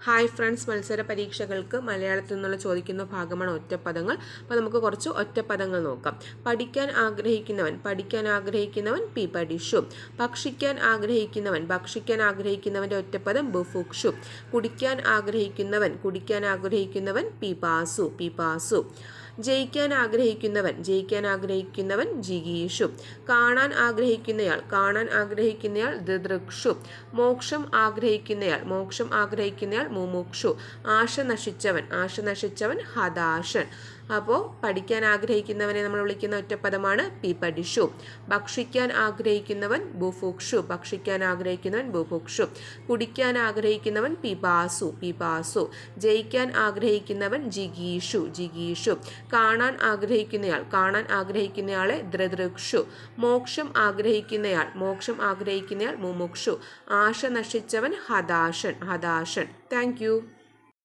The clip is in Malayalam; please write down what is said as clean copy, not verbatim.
ഹായ് ഫ്രണ്ട്സ്, മത്സര പരീക്ഷകൾക്ക് മലയാളത്തിൽ നിന്നുള്ള ചോദിക്കുന്ന ഭാഗമാണ് ഒറ്റപ്പദങ്ങൾ. അപ്പോൾ നമുക്ക് കുറച്ച് ഒറ്റപ്പദങ്ങൾ നോക്കാം. പഠിക്കാൻ ആഗ്രഹിക്കുന്നവൻ പി പഠിച്ചു. ഭക്ഷിക്കാൻ ആഗ്രഹിക്കുന്നവൻ്റെ ഒറ്റപ്പദം ബുഭുക്ഷു. കുടിക്കാൻ ആഗ്രഹിക്കുന്നവൻ പി പാസു. ജയിക്കാൻ ആഗ്രഹിക്കുന്നവൻ ജിഗീഷു. കാണാൻ ആഗ്രഹിക്കുന്നയാൾ ദിദൃക്ഷു. മോക്ഷം ആഗ്രഹിക്കുന്നയാൾ മുമുക്ഷു. ആശ നശിച്ചവൻ ഹതാശൻ. അപ്പോൾ പഠിക്കാൻ ആഗ്രഹിക്കുന്നവനെ നമ്മൾ വിളിക്കുന്ന ഒറ്റപ്പദമാണ് പി പഠിഷു. ഭക്ഷിക്കാൻ ആഗ്രഹിക്കുന്നവൻ ബുഭുക്ഷു. കുടിക്കാൻ ആഗ്രഹിക്കുന്നവൻ പി പാസു. ജയിക്കാൻ ആഗ്രഹിക്കുന്നവൻ ജിഗീഷു. കാണാൻ ആഗ്രഹിക്കുന്നയാളെ ദൃദൃക്ഷു. മോക്ഷം ആഗ്രഹിക്കുന്നയാൾ മുമുക്ഷു. ആശ നശിച്ചവൻ ഹതാശൻ. Thank you.